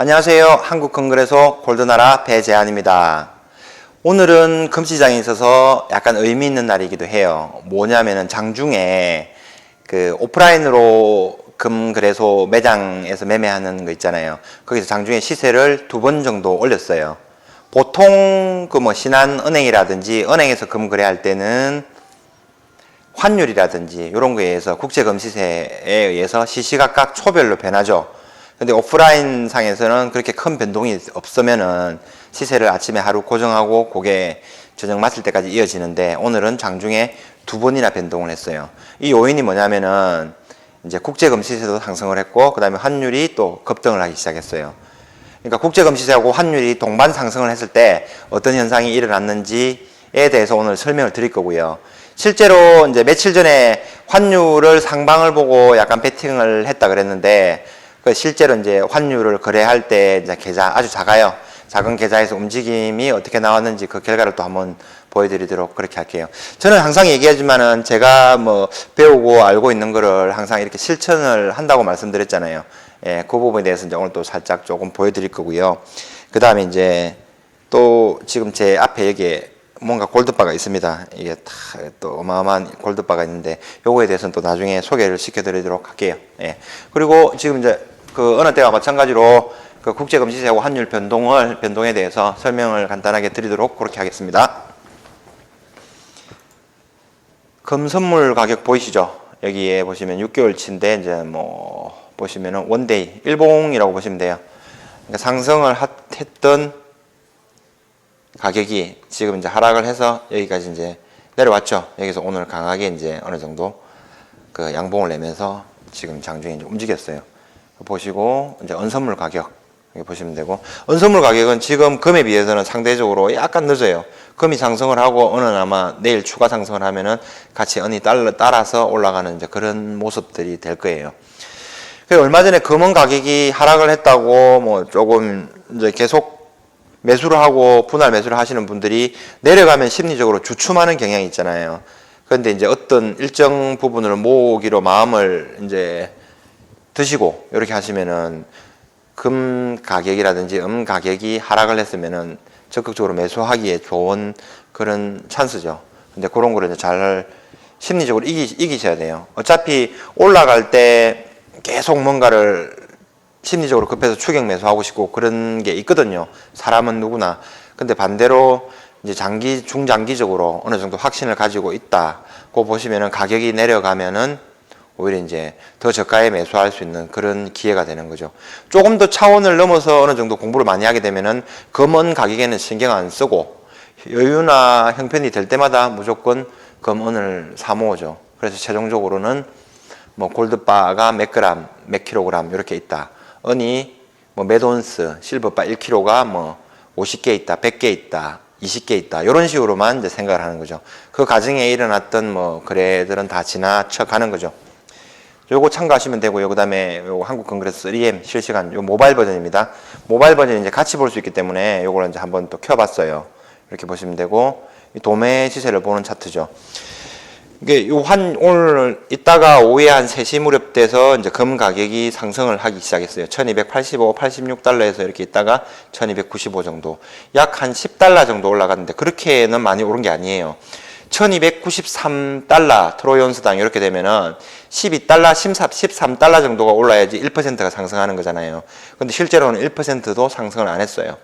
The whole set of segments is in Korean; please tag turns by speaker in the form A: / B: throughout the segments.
A: 안녕하세요. 한국건그레소 골드나라 배재한입니다. 오늘은 금시장에 있어서 약간 의미 있는 날이기도 해요. 뭐냐면은 장중에 그 오프라인으로 금그레소 매장에서 매매하는 거 있잖아요. 거기서 장중에 시세를 2번 정도 올렸어요. 보통 그 뭐 신한은행이라든지 은행에서 금거래할 때는 환율이라든지 이런 거에 의해서 국제금시세에 의해서 시시각각 초별로 변하죠. 근데 오프라인 상에서는 그렇게 큰 변동이 없으면은 시세를 아침에 하루 고정하고 그게 저녁 맞을 때까지 이어지는데, 오늘은 장중에 2번이나 변동을 했어요. 이 요인이 뭐냐면은 이제 국제금시세도 상승을 했고, 그 다음에 환율이 또 급등을 하기 시작했어요. 그러니까 국제금시세하고 환율이 동반 상승을 했을 때 어떤 현상이 일어났는지에 대해서 오늘 설명을 드릴 거고요. 실제로 이제 며칠 전에 환율을 상방을 보고 약간 베팅을 했다 그랬는데, 그 실제로 이제 환율을 거래할 때 이제 계좌 아주 작아요. 작은 계좌에서 움직임이 어떻게 나왔는지 그 결과를 또 한번 보여드리도록 그렇게 할게요. 저는 항상 얘기하지만은 제가 뭐 배우고 알고 있는 거를 항상 이렇게 실천을 한다고 말씀드렸잖아요. 예, 그 부분에 대해서 이제 오늘 또 살짝 조금 보여드릴 거고요. 그 다음에 이제 또 지금 제 앞에 여기에 뭔가 골드바가 있습니다. 이게 또 어마어마한 골드바가 있는데 요거에 대해서는 또 나중에 소개를 시켜드리도록 할게요. 예. 그리고 지금 이제 그 어느 때와 마찬가지로 그 국제금시세하고 환율 변동에 대해서 설명을 간단하게 드리도록 그렇게 하겠습니다. 금 선물 가격 보이시죠? 여기에 보시면 6개월치인데 이제 뭐 보시면은 원데이 일봉이라고 보시면 돼요. 그러니까 상승을 했던 가격이 지금 이제 하락을 해서 여기까지 이제 내려왔죠. 여기서 오늘 강하게 이제 어느 정도 그 양봉을 내면서 지금 장중에 이제 움직였어요. 보시고 이제 언선물 가격 여기 보시면 되고, 언선물 가격은 지금 금에 비해서는 상대적으로 약간 늦어요. 금이 상승을 하고 은은 아마 내일 추가 상승을 하면은 같이 은이 따라서 올라가는 이제 그런 모습들이 될 거예요. 얼마 전에 금은 가격이 하락을 했다고 뭐 조금 이제 계속 매수를 하고 분할 매수를 하시는 분들이 내려가면 심리적으로 주춤하는 경향이 있잖아요. 그런데 이제 어떤 일정 부분을 모으기로 마음을 이제 드시고 이렇게 하시면은 금 가격이라든지 은 가격이 하락을 했으면은 적극적으로 매수하기에 좋은 그런 찬스죠. 근데 그런 거를 이제 잘 심리적으로 이기셔야 돼요. 어차피 올라갈 때 계속 뭔가를 심리적으로 급해서 추격 매수하고 싶고 그런 게 있거든요. 사람은 누구나. 근데 반대로 이제 중장기적으로 어느 정도 확신을 가지고 있다고 보시면은 가격이 내려가면은 오히려 이제 더 저가에 매수할 수 있는 그런 기회가 되는 거죠. 조금 더 차원을 넘어서 어느 정도 공부를 많이 하게 되면은 금은 가격에는 신경 안 쓰고 여유나 형편이 될 때마다 무조건 금은을 사 모으죠. 그래서 최종적으로는 뭐 골드바가 몇 그램, 몇 킬로그램 이렇게 있다. 은이 뭐 몇 온스, 실버바 1kg가 뭐 50개 있다, 100개 있다, 20개 있다. 이런 식으로만 이제 생각을 하는 거죠. 그 과정에 일어났던 뭐 거래들은 다 지나쳐 가는 거죠. 요거 참고하시면 되고요. 그 다음에 요거 한국건그레소 3M 실시간 요 모바일 버전입니다. 모바일 버전 이제 같이 볼 수 있기 때문에 요걸 이제 한번 또 켜봤어요. 이렇게 보시면 되고, 도매 시세를 보는 차트죠. 이게 오늘 이따가 오후에 한 3시 무렵 돼서 이제 금 가격이 상승을 하기 시작했어요. 1285, 86달러에서 이렇게 있다가 1295 정도. 약 한 10달러 정도 올라갔는데 그렇게는 많이 오른 게 아니에요. 1293달러 트로이온스당 이렇게 되면은 12달러, 13달러 정도가 올라야지 1%가 상승하는 거잖아요. 근데 실제로는 1%도 상승을 안 했어요.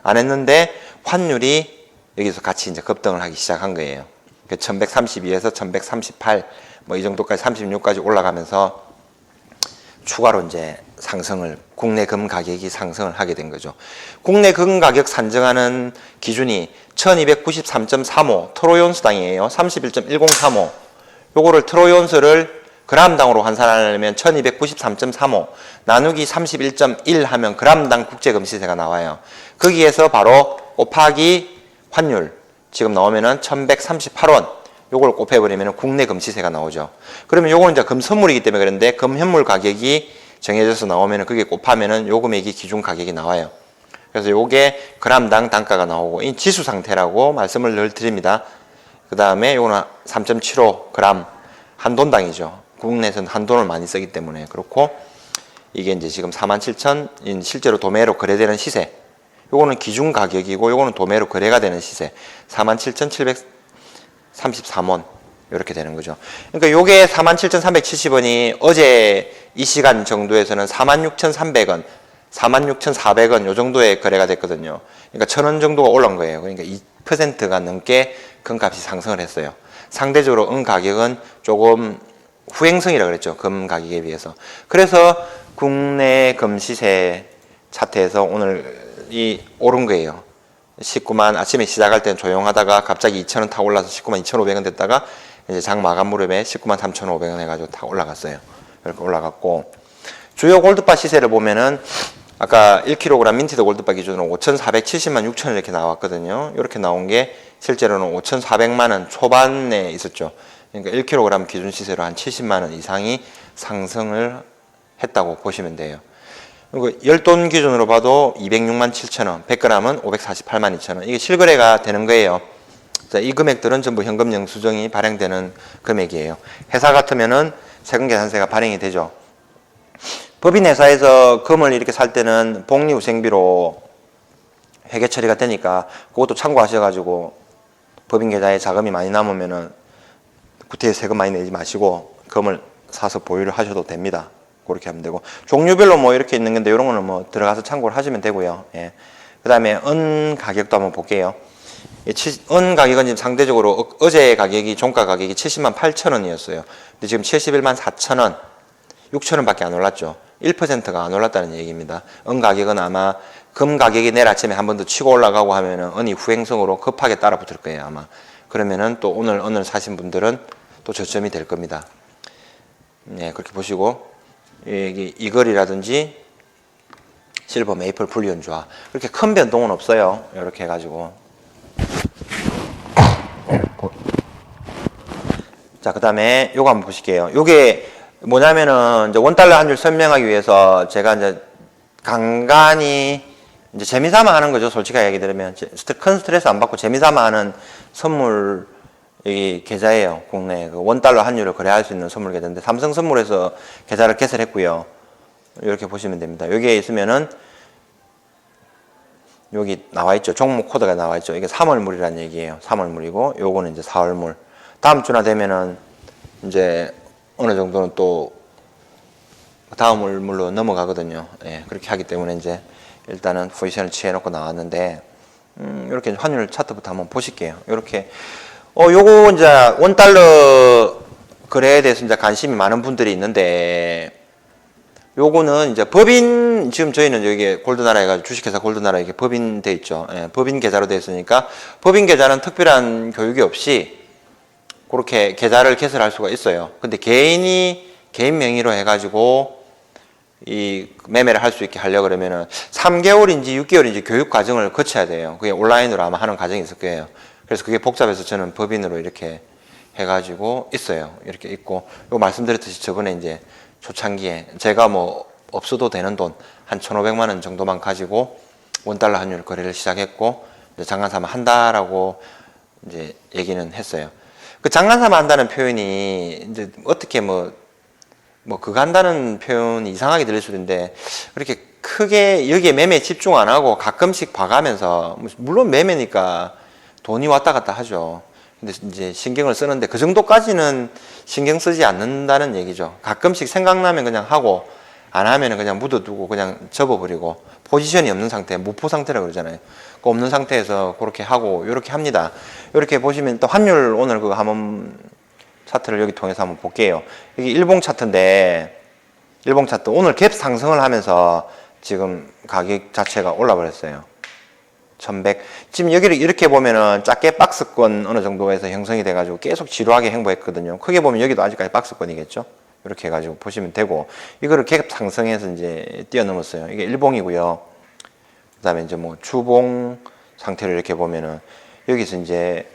A: 안 했는데 환율이 여기서 같이 이제 급등을 하기 시작한 거예요. 1132에서 1138 뭐 이 정도까지 36까지 올라가면서 추가로 이제 상승을, 국내 금 가격이 상승을 하게 된 거죠. 국내 금 가격 산정하는 기준이 1293.35 트로이온스당이에요. 31.1035. 요거를 트로이온스를 그람당으로 환산하려면 1293.35 나누기 31.1 하면 그람당 국제금시세가 나와요. 거기에서 바로 곱하기 환율 지금 나오면은 1138원 요걸 곱해버리면 국내 금시세가 나오죠. 그러면 요거는 이제 금 선물이기 때문에 그런데 금 현물 가격이 정해져서 나오면은 그게 곱하면은 요 금액이 기준 가격이 나와요. 그래서 요게 그람당 단가가 나오고 이 지수 상태라고 말씀을 늘 드립니다. 그 다음에 요거는 3.75 그람 한돈당이죠. 국내에서는 한돈을 많이 쓰기 때문에 그렇고, 이게 이제 지금 47,000 실제로 도매로 거래되는 시세. 요거는 기준 가격이고 요거는 도매로 거래가 되는 시세. 47,734원 이렇게 되는 거죠. 그러니까 요게 47,370원이 어제 이 시간 정도에서는 46,300원, 46,400원 요 정도의 거래가 됐거든요. 그러니까 1,000원 정도가 올라온 거예요. 그러니까 2%가 넘게 금값이 상승을 했어요. 상대적으로 은 가격은 조금 후행성이라고 그랬죠. 금 가격에 비해서. 그래서 국내 금 시세 차트에서 오늘 이 오른 거예요. 19만 아침에 시작할 때는 조용하다가 갑자기 2,000원 타 올라서 19만 2,500원 됐다가 이제 장 마감 무렵에 19만 3,500원 해가지고 다 올라갔어요. 이렇게 올라갔고 주요 골드바 시세를 보면은 아까 1kg 민티드 골드바 기준으로 5,470만 6천 이렇게 나왔거든요. 이렇게 나온 게 실제로는 5,400만 원 초반에 있었죠. 그러니까 1kg 기준 시세로 한 70만 원 이상이 상승을 했다고 보시면 돼요. 그리고 열돈 기준으로 봐도 206만 7천 원, 100g은 548만 2천 원. 이게 실거래가 되는 거예요. 자, 이 금액들은 전부 현금 영수증이 발행되는 금액이에요. 회사 같으면은 세금 계산세가 발행이 되죠. 법인 회사에서 금을 이렇게 살 때는 복리후생비로 회계 처리가 되니까 그것도 참고하셔가지고 법인 계좌에 자금이 많이 남으면은 구태에 세금 많이 내지 마시고 금을 사서 보유를 하셔도 됩니다. 그렇게 하면 되고 종류별로 뭐 이렇게 있는 건데 이런 거는 뭐 들어가서 참고를 하시면 되고요. 예. 그 다음에 은 가격도 한번 볼게요. 은 가격은 지금 상대적으로 어제 가격이 종가 가격이 70만 8천 원이었어요. 근데 지금 71만 4천 원, 6천 원밖에 안 올랐죠. 1%가 안 올랐다는 얘기입니다. 은 가격은 아마 금 가격이 내일 아침에 한 번 더 치고 올라가고 하면은 은이 후행성으로 급하게 따라 붙을 거예요 아마. 그러면은 또 오늘 은을 사신 분들은 또 저점이 될 겁니다. 네, 그렇게 보시고 이걸이라든지 실버 메이플 불리온 주화 그렇게 큰 변동은 없어요. 이렇게 해가지고 자, 그 다음에 요거 한번 보실게요. 요게 뭐냐면은 이제 원달러 환율 설명하기 위해서 제가 이제 간간히 이제 재미삼아 하는 거죠. 솔직하게 얘기 들으면 큰 스트레스 안 받고 재미삼아 하는 선물 이 계좌예요. 국내 그 원달러 환율을 거래할 수 있는 선물 계좌인데 삼성선물에서 계좌를 개설했고요. 이렇게 보시면 됩니다. 여기에 있으면은 여기 나와 있죠. 종목 코드가 나와 있죠. 이게 3월물이라는 얘기예요. 3월물이고 요거는 이제 4월물. 다음 주나 되면은 이제 어느 정도는 또 다음 물로 넘어가거든요. 예, 그렇게 하기 때문에 이제 일단은 포지션을 취해놓고 나왔는데 이렇게 환율 차트부터 한번 보실게요. 이렇게 요거 이제 원달러 거래에 대해서 이제 관심이 많은 분들이 있는데 요거는 이제 법인 지금 저희는 여기 골드나라 해가지고 주식회사 골드나라 이게 법인 돼 있죠. 예, 법인 계좌로 돼 있으니까 법인 계좌는 특별한 교육이 없이 그렇게 계좌를 개설할 수가 있어요. 근데 개인 명의로 해가지고 이 매매를 할 수 있게 하려고 그러면은 3개월인지 6개월인지 교육 과정을 거쳐야 돼요. 그게 온라인으로 아마 하는 과정이 있을 거예요. 그래서 그게 복잡해서 저는 법인으로 이렇게 해가지고 있어요. 이렇게 있고, 요 말씀드렸듯이 저번에 이제 초창기에 제가 뭐 없어도 되는 돈 한 1,500만 원 정도만 가지고 원달러 환율 거래를 시작했고, 이제 장난삼아 한다라고 이제 얘기는 했어요. 그 장난삼아 한다는 표현이 이제 어떻게 그거 한다는 표현이 이상하게 들릴 수도 있는데, 그렇게 크게 여기에 매매에 집중 안 하고 가끔씩 봐가면서, 물론 매매니까 돈이 왔다 갔다 하죠. 근데 이제 신경을 쓰는데 그 정도까지는 신경 쓰지 않는다는 얘기죠. 가끔씩 생각나면 그냥 하고, 안 하면은 그냥 묻어두고 그냥 접어버리고, 포지션이 없는 상태, 무포 상태라고 그러잖아요. 그 없는 상태에서 그렇게 하고, 이렇게 합니다. 이렇게 보시면 또 환율 오늘 그거 한번 차트를 여기 통해서 한번 볼게요. 여기 일봉 차트인데, 일봉 차트 오늘 갭 상승을 하면서 지금 가격 자체가 올라버렸어요. 1100. 지금 여기를 이렇게 보면은 작게 박스권 어느 정도에서 형성이 돼가지고 계속 지루하게 행보했거든요. 크게 보면 여기도 아직까지 박스권이겠죠. 이렇게 해가지고 보시면 되고, 이거를 갭 상승해서 이제 뛰어넘었어요. 이게 일봉이고요. 그 다음에 이제 뭐 주봉 상태를 이렇게 보면은 여기서 이제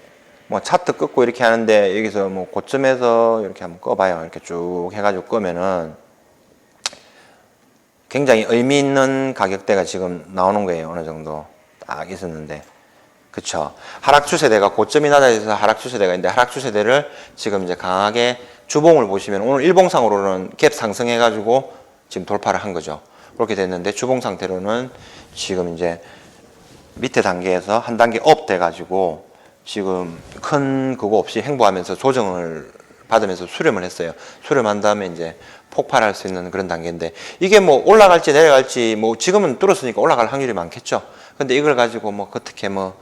A: 뭐 차트 끄고 이렇게 하는데, 여기서 뭐 고점에서 이렇게 한번 꺼봐요. 이렇게 쭉 해가지고 끄면은 굉장히 의미 있는 가격대가 지금 나오는 거예요. 어느 정도 딱 있었는데, 그쵸? 하락 추세대가 고점이 낮아져서 하락 추세대가 있는데, 하락 추세대를 지금 이제 강하게 주봉을 보시면 오늘 일봉상으로는 갭 상승해가지고 지금 돌파를 한 거죠. 그렇게 됐는데 주봉 상태로는 지금 이제 밑에 단계에서 한 단계 업 돼가지고 지금 큰 그거 없이 횡보하면서 조정을 받으면서 수렴을 했어요. 수렴한 다음에 이제 폭발할 수 있는 그런 단계인데 이게 뭐 올라갈지 내려갈지 뭐 지금은 뚫었으니까 올라갈 확률이 많겠죠. 근데 이걸 가지고 뭐 어떻게 뭐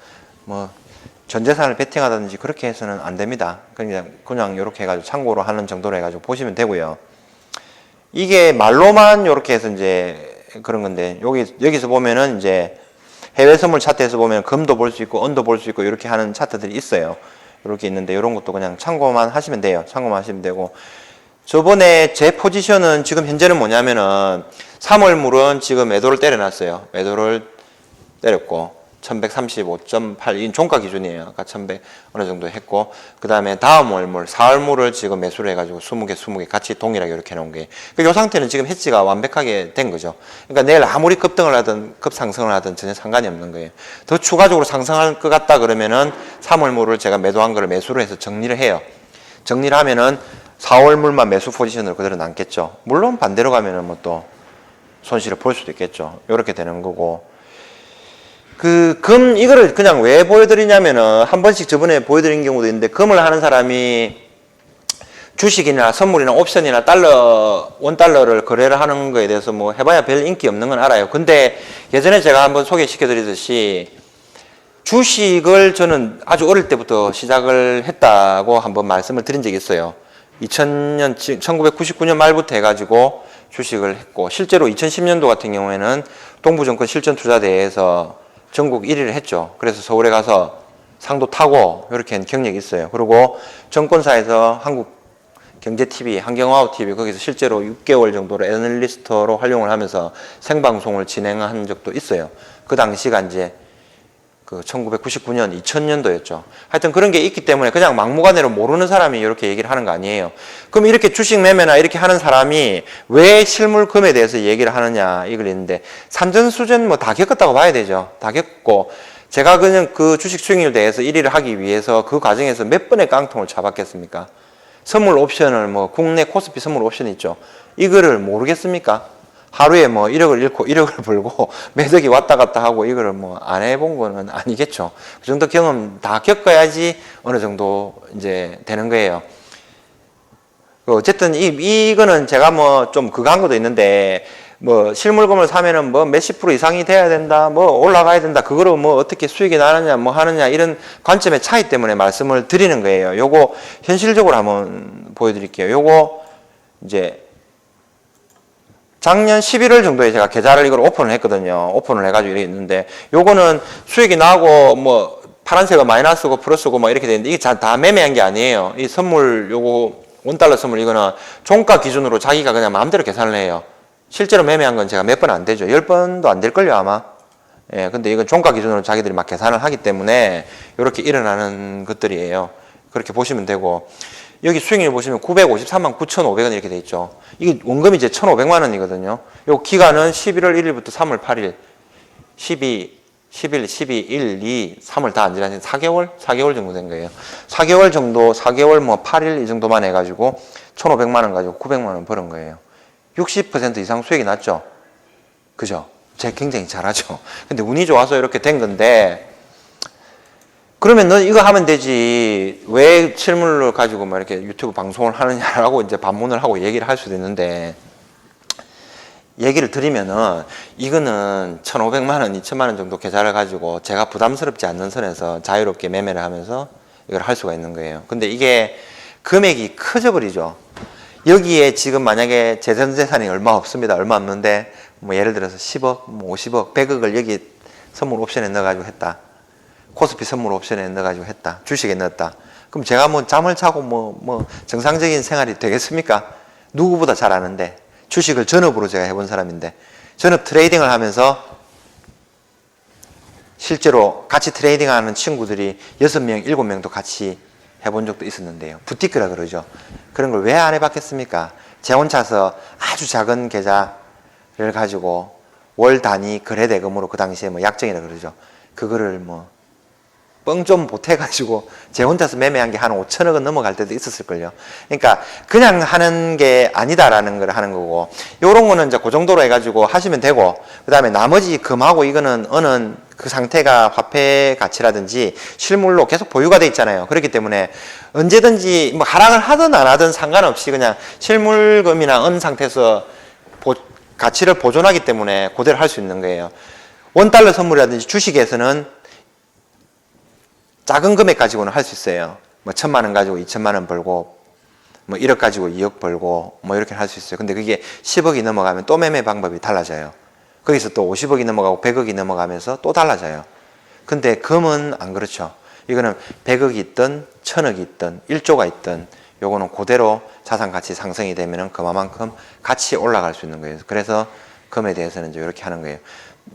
A: 전 재산을 베팅하든지 그렇게 해서는 안 됩니다. 그냥 이렇게 해가지고 참고로 하는 정도로 해가지고 보시면 되고요. 이게 말로만 이렇게 해서 이제 그런 건데 여기서 보면은 이제 해외 선물 차트에서 보면 금도 볼 수 있고 은도 볼 수 있고 이렇게 하는 차트들이 있어요. 이렇게 있는데 이런 것도 그냥 참고만 하시면 돼요. 참고만 하시면 되고 저번에 제 포지션은 지금 현재는 뭐냐면은 3월물은 지금 매도를 때려놨어요. 매도를 때렸고 1135.8 이건 종가 기준이에요. 아까 1100 어느 정도 했고 그 다음에 다음 월물 4월물을 지금 매수를 해가지고 20개 같이 동일하게 이렇게 해놓은 게 이 상태는 지금 해지가 완벽하게 된 거죠. 그러니까 내일 아무리 급등을 하든 급상승을 하든 전혀 상관이 없는 거예요. 더 추가적으로 상승할 것 같다 그러면은 3월물을 제가 매도한 거를 매수를 해서 정리를 해요. 정리를 하면은 4월물만 매수 포지션으로 그대로 남겠죠. 물론 반대로 가면은 뭐 또 손실을 볼 수도 있겠죠. 이렇게 되는 거고 이거를 그냥 왜 보여드리냐면은, 한 번씩 저번에 보여드린 경우도 있는데, 금을 하는 사람이 주식이나 선물이나 옵션이나 원달러를 거래를 하는 거에 대해서 뭐 해봐야 별 인기 없는 건 알아요. 근데 예전에 제가 한번 소개시켜드리듯이, 주식을 저는 아주 어릴 때부터 시작을 했다고 한번 말씀을 드린 적이 있어요. 1999년 말부터 해가지고 주식을 했고, 실제로 2010년도 같은 경우에는 동부증권 실전투자대회에서 전국 1위를 했죠. 그래서 서울에 가서 상도 타고 이렇게 한 경력이 있어요. 그리고 정권사에서 한국경제TV, 한경화호TV 거기서 실제로 6개월 정도로 애널리스트로 활용을 하면서 생방송을 진행한 적도 있어요. 그 당시가 이제 1999년, 2000년도였죠. 하여튼 그런 게 있기 때문에 그냥 막무가내로 모르는 사람이 이렇게 얘기를 하는 거 아니에요. 그럼 이렇게 주식 매매나 이렇게 하는 사람이 왜 실물금에 대해서 얘기를 하느냐 이걸 있는데 산전수전 뭐 다 겪었다고 봐야 되죠. 다 겪고 제가 그냥 그 주식 수익률 대해서 1위를 하기 위해서 그 과정에서 몇 번의 깡통을 잡았겠습니까? 선물 옵션을 뭐 국내 코스피 선물 옵션 있죠. 이거를 모르겠습니까? 하루에 뭐 1억을 잃고 1억을 벌고 매덕이 왔다 갔다 하고 이거를 뭐 안 해본 거는 아니겠죠. 그 정도 경험 다 겪어야지 어느 정도 이제 되는 거예요. 어쨌든 이거는 제가 뭐 좀 그거 한 것도 있는데 뭐 실물금을 사면은 뭐 몇십 프로 이상이 돼야 된다, 뭐 올라가야 된다, 그거로 뭐 어떻게 수익이 나느냐, 뭐 하느냐 이런 관점의 차이 때문에 말씀을 드리는 거예요. 요거 현실적으로 한번 보여드릴게요. 요거 이제 작년 11월 정도에 제가 계좌를 이걸 오픈을 했거든요. 오픈을 해가지고 이렇게 있는데, 요거는 수익이 나고, 뭐, 파란색은 마이너스고 플러스고 뭐 이렇게 되는데, 이게 다 매매한 게 아니에요. 이 선물, 요거, 원달러 선물, 이거는 종가 기준으로 자기가 그냥 마음대로 계산을 해요. 실제로 매매한 건 제가 몇 번 안 되죠. 10번도 안 될걸요, 아마. 예, 근데 이건 종가 기준으로 자기들이 막 계산을 하기 때문에, 이렇게 일어나는 것들이에요. 그렇게 보시면 되고, 여기 수익률 보시면 953만 9,500원 이렇게 돼 있죠. 이게 원금이 이제 1,500만 원이거든요. 요 기간은 11월 1일부터 3월 8일, 11, 12, 1, 2, 3월 다 안 지나서 4개월 정도 된 거예요. 4개월 뭐 8일 이 정도만 해가지고 1,500만 원 가지고 900만 원 벌은 거예요. 60% 이상 수익이 났죠. 그죠? 제가 굉장히 잘하죠. 근데 운이 좋아서 이렇게 된 건데, 그러면 너 이거 하면 되지. 왜 실물을 가지고 막 이렇게 유튜브 방송을 하느냐라고 이제 반문을 하고 얘기를 할 수도 있는데, 얘기를 드리면은, 이거는 1,500만 원, 2,000만 원 정도 계좌를 가지고 제가 부담스럽지 않는 선에서 자유롭게 매매를 하면서 이걸 할 수가 있는 거예요. 근데 이게 금액이 커져 버리죠. 여기에 지금 만약에 제 전 재산이 얼마 없습니다. 얼마 없는데, 뭐 예를 들어서 10억, 뭐 50억, 100억을 여기 선물 옵션에 넣어가지고 했다. 코스피 선물 옵션에 넣어가지고 했다. 주식에 넣었다. 그럼 제가 뭐 잠을 자고 뭐 정상적인 생활이 되겠습니까? 누구보다 잘 아는데, 주식을 전업으로 제가 해본 사람인데, 전업 트레이딩을 하면서 실제로 같이 트레이딩 하는 친구들이 6명, 7명도 같이 해본 적도 있었는데요. 부티크라 그러죠. 그런 걸 왜 안 해봤겠습니까? 제 혼자서 아주 작은 계좌를 가지고 월 단위 거래 대금으로 그 당시에 뭐 약정이라 그러죠. 그거를 뭐 뻥 좀 보태가지고 제 혼자서 매매한 게 한 5천억은 넘어갈 때도 있었을걸요. 그러니까 그냥 하는 게 아니다라는 걸 하는 거고, 요런 거는 이제 그 정도로 해가지고 하시면 되고, 그 다음에 나머지 금하고 이거는 어느 그 상태가 화폐 가치라든지 실물로 계속 보유가 돼 있잖아요. 그렇기 때문에 언제든지 뭐 하락을 하든 안 하든 상관없이 그냥 실물금이나 은 상태에서 가치를 보존하기 때문에 그대로 할 수 있는 거예요. 원달러 선물이라든지 주식에서는 작은 금액 가지고는 할 수 있어요. 뭐 1,000만 원 가지고 2,000만 원 벌고, 뭐 1억 가지고 2억 벌고, 뭐 이렇게 할 수 있어요. 근데 그게 10억이 넘어가면 또 매매 방법이 달라져요. 거기서 또 50억이 넘어가고 100억이 넘어가면서 또 달라져요. 근데 금은 안 그렇죠. 이거는 100억이 있든 1,000억이 있든 1조가 있든 요거는 그대로 자산 가치 상승이 되면은 그만큼 같이 올라갈 수 있는 거예요. 그래서 금에 대해서는 이제 이렇게 하는 거예요.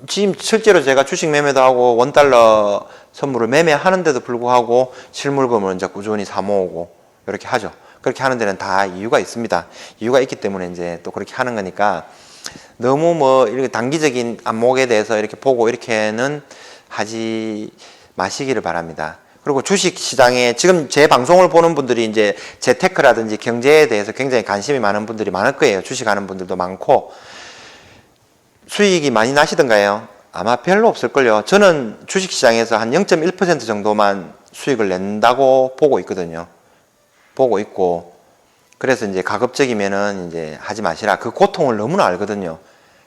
A: 지금 실제로 제가 주식 매매도 하고 원달러 선물을 매매하는데도 불구하고 실물금을 이제 꾸준히 사 모으고 이렇게 하죠. 그렇게 하는 데는 다 이유가 있습니다. 이유가 있기 때문에 이제 또 그렇게 하는 거니까 너무 뭐 이렇게 단기적인 안목에 대해서 이렇게 보고 이렇게는 하지 마시기를 바랍니다. 그리고 주식 시장에 지금 제 방송을 보는 분들이 이제 재테크라든지 경제에 대해서 굉장히 관심이 많은 분들이 많을 거예요. 주식하는 분들도 많고. 수익이 많이 나시던가요? 아마 별로 없을걸요. 저는 주식시장에서 한 0.1% 정도만 수익을 낸다고 보고 있거든요. 보고 있고, 그래서 이제 가급적이면은 이제 하지 마시라. 그 고통을 너무나 알거든요.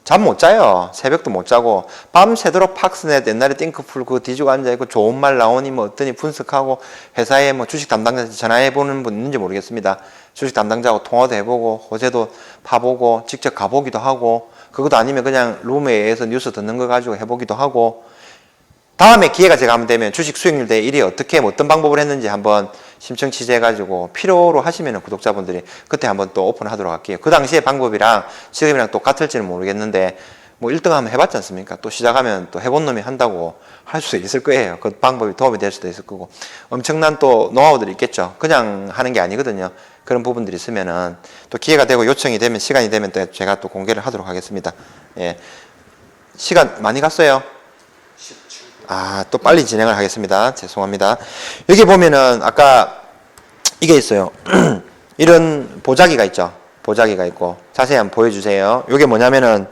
A: 잠 못 자요. 새벽도 못 자고 밤새도록 팍스넷 옛날에 띵크풀 그 뒤지고 앉아있고 좋은 말 나오니 뭐 어떠니 분석하고 회사에 뭐 주식 담당자한테 전화해보는 분 있는지 모르겠습니다. 주식 담당자하고 통화도 해보고 호재도 파보고 직접 가보기도 하고, 그것도 아니면 그냥 룸에 의해서 뉴스 듣는 거 가지고 해보기도 하고, 다음에 기회가 제가 하면 되면 주식 수익률 대 1위 어떻게 어떤 방법을 했는지 한번 심층 취재해가지고 필요로 하시면 구독자분들이 그때 한번 또 오픈하도록 할게요. 그 당시의 방법이랑 지금이랑 똑같을지는 모르겠는데 뭐 1등 한번 해봤지 않습니까? 또 시작하면 또 해본 놈이 한다고 할 수 있을 거예요. 그 방법이 도움이 될 수도 있을 거고, 엄청난 또 노하우들이 있겠죠. 그냥 하는 게 아니거든요. 그런 부분들이 있으면은 또 기회가 되고 요청이 되면 시간이 되면 또 제가 또 공개를 하도록 하겠습니다. 예. 시간 많이 갔어요? 또 빨리 진행을 하겠습니다. 죄송합니다. 여기 보면은 아까 이게 있어요. 이런 보자기가 있죠. 보자기가 있고, 자세히 한번 보여주세요. 이게 뭐냐면은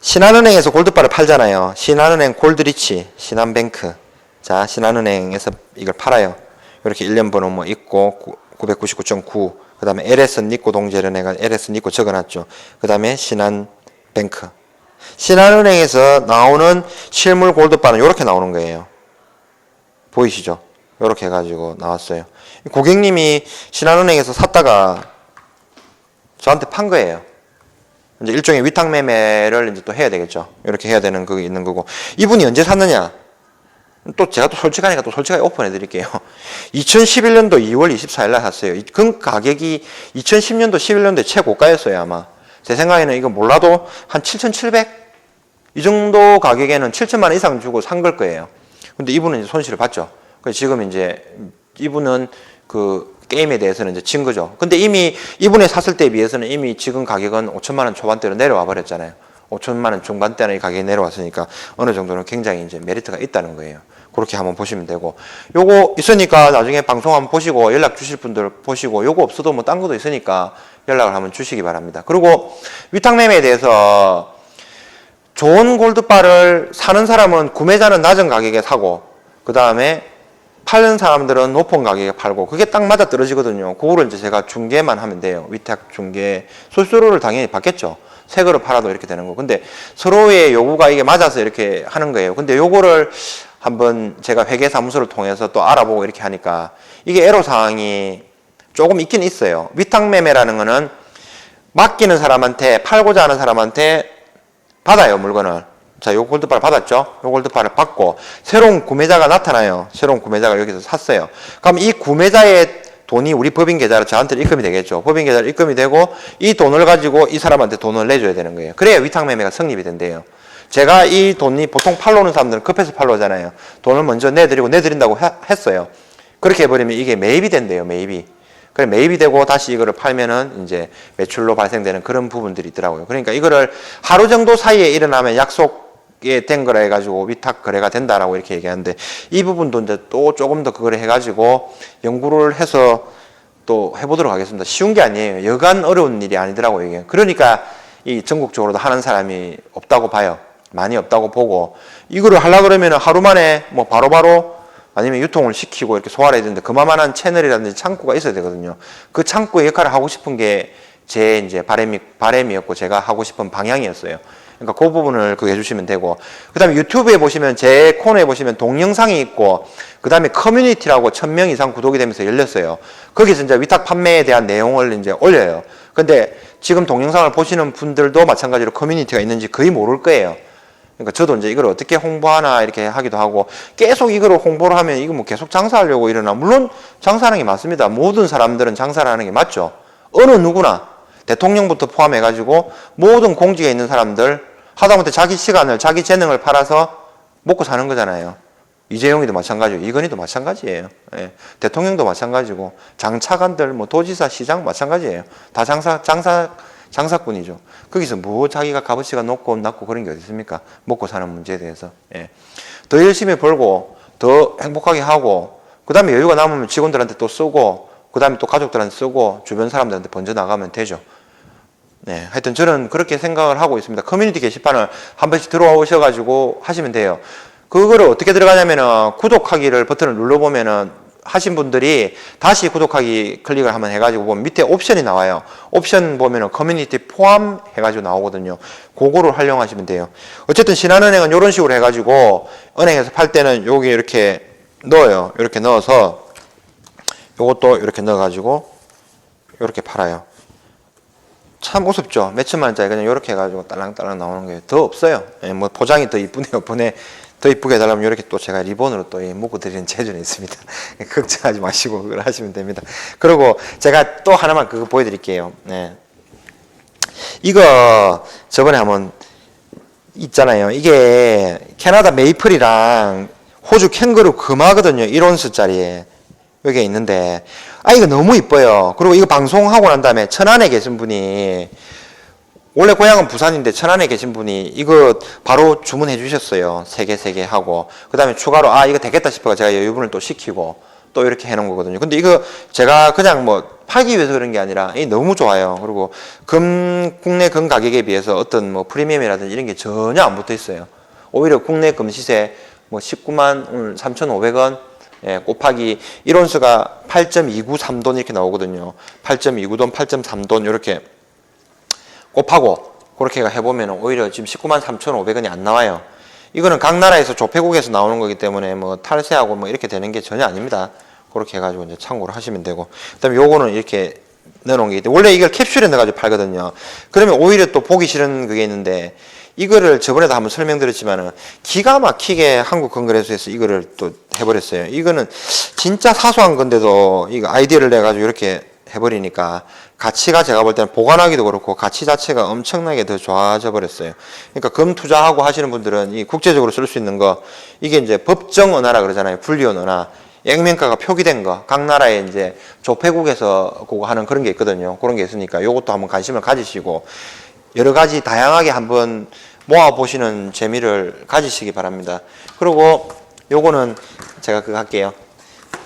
A: 신한은행에서 골드바를 팔잖아요. 신한은행 골드리치, 신한뱅크. 자, 신한은행에서 이걸 팔아요. 이렇게 1년 번호 뭐 있고 999.9. 그 다음에 LS 니코 동제련회가 LS 니코 적어놨죠. 그 다음에 신한뱅크. 신한은행에서 나오는 실물 골드바는 이렇게 나오는 거예요. 보이시죠? 이렇게 해가지고 나왔어요. 고객님이 신한은행에서 샀다가 저한테 판 거예요. 이제 일종의 위탁 매매를 이제 또 해야 되겠죠. 이렇게 해야 되는 그게 있는 거고. 이분이 언제 샀느냐? 또 제가 또 솔직하니까 또 솔직하게 오픈해 드릴게요. 2011년도 2월 24일 날 샀어요. 그 가격이 2010년도 11년도에 최고가였어요, 아마. 제 생각에는 이거 몰라도 한 7,700? 이 정도 가격에는 7천만 원 이상 주고 산 걸 거예요. 근데 이분은 이제 손실을 봤죠. 그래서 지금 이제 이분은 그 게임에 대해서는 이제 진 거죠. 근데 이미 이분이 샀을 때에 비해서는 이미 지금 가격은 5천만 원 초반대로 내려와 버렸잖아요. 5천만 원 중반대는 이 가격이 내려왔으니까 어느 정도는 굉장히 이제 메리트가 있다는 거예요. 그렇게 한번 보시면 되고, 요거 있으니까 나중에 방송 한번 보시고 연락 주실 분들 보시고, 요거 없어도 뭐 딴 것도 있으니까 연락을 한번 주시기 바랍니다. 그리고 위탁 매매에 대해서 좋은 골드바를 사는 사람은 구매자는 낮은 가격에 사고, 그 다음에 파는 사람들은 높은 가격에 팔고, 그게 딱 맞아 떨어지거든요. 그거를 이제 제가 중개만 하면 돼요. 위탁 중개. 수수료를 당연히 받겠죠. 새 거를 팔아도 이렇게 되는 거. 근데 서로의 요구가 이게 맞아서 이렇게 하는 거예요. 근데 요거를 한번 제가 회계사무소를 통해서 또 알아보고 이렇게 하니까 이게 애로사항이 조금 있긴 있어요. 위탁매매라는 거는 맡기는 사람한테, 팔고자 하는 사람한테 받아요, 물건을. 자, 요 골드바를 받았죠? 요 골드바를 받고 새로운 구매자가 나타나요. 새로운 구매자가 여기서 샀어요. 그럼 이 구매자의 돈이 우리 법인 계좌로 저한테 입금이 되겠죠. 법인 계좌로 입금이 되고 이 돈을 가지고 이 사람한테 돈을 내줘야 되는 거예요. 그래야 위탁매매가 성립이 된대요. 제가 이 돈이 보통 팔러 오는 사람들은 급해서 팔러 오잖아요. 돈을 먼저 내드린다고 했어요. 그렇게 해버리면 이게 매입이 된대요, 매입이. 그래, 매입이 되고 다시 이거를 팔면은 이제 매출로 발생되는 그런 부분들이 있더라고요. 그러니까 이거를 하루 정도 사이에 일어나면 약속 된 거라 해가지고 위탁 거래가 된다라고 이렇게 얘기하는데 이 부분도 이제 또 조금 더 그걸 해가지고 연구를 해서 또 해보도록 하겠습니다. 쉬운 게 아니에요. 여간 어려운 일이 아니더라고요, 이게. 그러니까 이 전국적으로도 하는 사람이 없다고 봐요. 많이 없다고 보고 이거를 하려 그러면 하루 만에 뭐 바로바로 아니면 유통을 시키고 이렇게 소화를 해야 되는데 그만한 채널이라든지 창구가 있어야 되거든요. 그 창구의 역할을 하고 싶은 게 제 이제 바람이었고 제가 하고 싶은 방향이었어요. 그러니까 그 부분을 그거 해주시면 되고 그 다음에 유튜브에 보시면 제 코너에 보시면 동영상이 있고 그 다음에 커뮤니티라고 1000명 이상 구독이 되면서 열렸어요. 거기서 이제 위탁 판매에 대한 내용을 이제 올려요. 근데 지금 동영상을 보시는 분들도 마찬가지로 커뮤니티가 있는지 거의 모를 거예요. 그러니까 저도 이제 이걸 어떻게 홍보하나 이렇게 하기도 하고 계속 이거를 홍보를 하면 이거 뭐 계속 장사하려고 이러나 물론 장사하는 게 맞습니다. 모든 사람들은 장사를 하는 게 맞죠. 어느 누구나 대통령부터 포함해가지고 모든 공직에 있는 사람들 하다못해 자기 시간을 자기 재능을 팔아서 먹고 사는 거잖아요. 이재용이도 마찬가지고 이건희도 마찬가지예요. 예. 대통령도 마찬가지고 장차관들 뭐 도지사 시장 마찬가지예요. 다 장사꾼이죠. 거기서 뭐 자기가 값어치가 높고 낮고 그런 게 어디 있습니까? 먹고 사는 문제에 대해서. 예. 더 열심히 벌고 더 행복하게 하고 그 다음에 여유가 남으면 직원들한테 또 쓰고 그 다음에 또 가족들한테 쓰고 주변 사람들한테 번져 나가면 되죠. 네, 하여튼 저는 그렇게 생각을 하고 있습니다. 커뮤니티 게시판을 한 번씩 들어오셔가지고 하시면 돼요. 그거를 어떻게 들어가냐면은 구독하기를 버튼을 눌러보면은 하신 분들이 다시 구독하기 클릭을 한번 해가지고 보면 밑에 옵션이 나와요. 옵션 보면은 커뮤니티 포함 해가지고 나오거든요. 그거를 활용하시면 돼요. 어쨌든 신한은행은 이런 식으로 해가지고 은행에서 팔 때는 여기 이렇게 넣어요. 이렇게 넣어서 요것도 이렇게 넣어가지고 이렇게 팔아요. 참 우습죠. 몇천만 원짜리 그냥 이렇게 해가지고 딸랑딸랑 나오는 게 더 없어요. 예, 뭐 포장이 더 이쁘네요. 더 이쁘게 해달라면 이렇게 또 제가 리본으로 또 묶어드리는 재주는 있습니다. 걱정하지 마시고 그걸 하시면 됩니다. 그리고 제가 또 하나만 그거 보여드릴게요. 네. 이거 저번에 한번 있잖아요. 이게 캐나다 메이플이랑 호주 캥거루 금화거든요. 1온스짜리. 여기에 있는데 이거 너무 이뻐요. 그리고 이거 방송하고 난 다음에 천안에 계신 분이 원래 고향은 부산인데 천안에 계신 분이 이거 바로 주문해 주셨어요. 3개 하고 그 다음에 추가로 이거 되겠다 싶어서 제가 여유분을 또 시키고 또 이렇게 해놓은 거거든요. 근데 이거 제가 그냥 뭐 팔기 위해서 그런 게 아니라 너무 좋아요. 그리고 국내 금 가격에 비해서 어떤 뭐 프리미엄이라든지 이런 게 전혀 안 붙어 있어요. 오히려 국내 금 시세 뭐 19만 오늘 3,500원 예, 곱하기 1온스가 8.293돈 이렇게 나오거든요. 8.29돈, 8.3돈 이렇게 곱하고 그렇게 해보면 오히려 지금 19만 3,500원이 안 나와요. 이거는 각 나라에서 조폐국에서 나오는 거기 때문에 뭐 탈세하고 뭐 이렇게 되는 게 전혀 아닙니다. 그렇게 해가지고 이제 참고를 하시면 되고. 그 다음에 요거는 이렇게 넣어놓은 게 있는데 원래 이걸 캡슐에 넣어가지고 팔거든요. 그러면 오히려 또 보기 싫은 그게 있는데 이거를 저번에도 한번 설명드렸지만은 기가 막히게 한국건그레스에서 이거를 또 해버렸어요. 이거는 진짜 사소한 건데도 이거 아이디어를 내가지고 이렇게 해버리니까 가치가 제가 볼 때는 보관하기도 그렇고 가치 자체가 엄청나게 더 좋아져 버렸어요. 그러니까 금 투자하고 하시는 분들은 이 국제적으로 쓸 수 있는 거 이게 이제 법정 은하라 그러잖아요. 불리온 은하. 액면가가 표기된 거, 각 나라의 이제 조폐국에서 그거 하는 그런 게 있거든요. 그런 게 있으니까 요것도 한번 관심을 가지시고 여러 가지 다양하게 한번 모아보시는 재미를 가지시기 바랍니다. 그리고 요거는 제가 그거 할게요.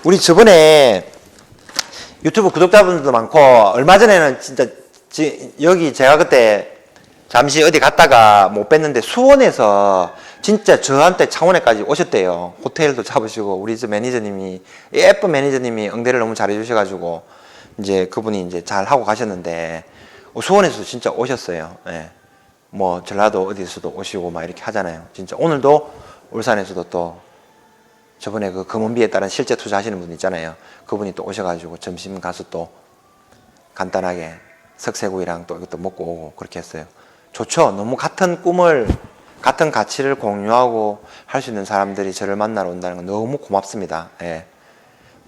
A: 우리 저번에 유튜브 구독자분들도 많고 얼마 전에는 진짜 여기 제가 그때 잠시 어디 갔다가 못 뵀는데 수원에서 진짜 저한테 창원에까지 오셨대요. 호텔도 잡으시고 우리 저 매니저님이 예쁜 매니저님이 응대를 너무 잘해 주셔가지고 이제 그분이 이제 잘 하고 가셨는데 수원에서 진짜 오셨어요. 예. 뭐 전라도 어디서도 오시고 막 이렇게 하잖아요. 진짜 오늘도 울산에서도 또 저번에 그 금은비에 따른 실제 투자하시는 분 있잖아요. 그분이 또 오셔가지고 점심 가서 또 간단하게 석쇠구이랑 또 이것도 먹고 오고 그렇게 했어요. 좋죠. 너무 같은 꿈을 같은 가치를 공유하고 할 수 있는 사람들이 저를 만나러 온다는 건 너무 고맙습니다. 예.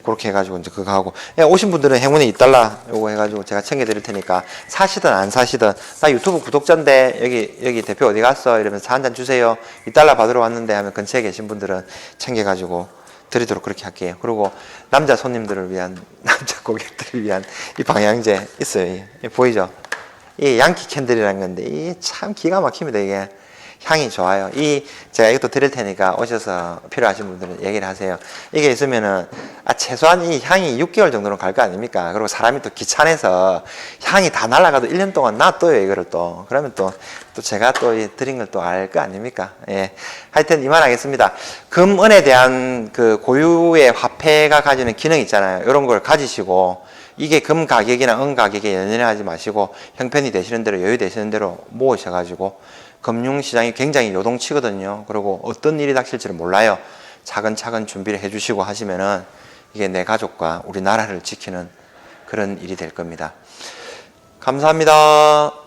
A: 그렇게 해가지고 이제 그거 하고 오신 분들은 행운의 2달러 요거 해가지고 제가 챙겨드릴 테니까 사시든 안 사시든 나 유튜브 구독자인데 여기 대표 어디 갔어 이러면서 한 잔 주세요 2달러 받으러 왔는데 하면 근처에 계신 분들은 챙겨가지고 드리도록 그렇게 할게요. 그리고 남자 손님들을 위한 남자 고객들을 위한 이 방향제 있어요. 보이죠? 이 양키 캔들이라는 건데 이 참 기가 막힙니다. 이게 향이 좋아요. 제가 이것도 드릴 테니까 오셔서 필요하신 분들은 얘기를 하세요. 이게 있으면은, 최소한 이 향이 6개월 정도는 갈 거 아닙니까? 그리고 사람이 또 귀찮아서 향이 다 날아가도 1년 동안 놔둬요, 이거를 또. 그러면 또 제가 또 드린 걸 또 알 거 아닙니까? 예. 하여튼 이만하겠습니다. 금, 은에 대한 그 고유의 화폐가 가지는 기능 있잖아요. 이런 걸 가지시고, 이게 금 가격이나 은 가격에 연연하지 마시고 형편이 되시는 대로 여유 되시는 대로 모으셔가지고 금융시장이 굉장히 요동치거든요. 그리고 어떤 일이 닥칠지를 몰라요. 차근차근 준비를 해주시고 하시면은 이게 내 가족과 우리나라를 지키는 그런 일이 될 겁니다. 감사합니다.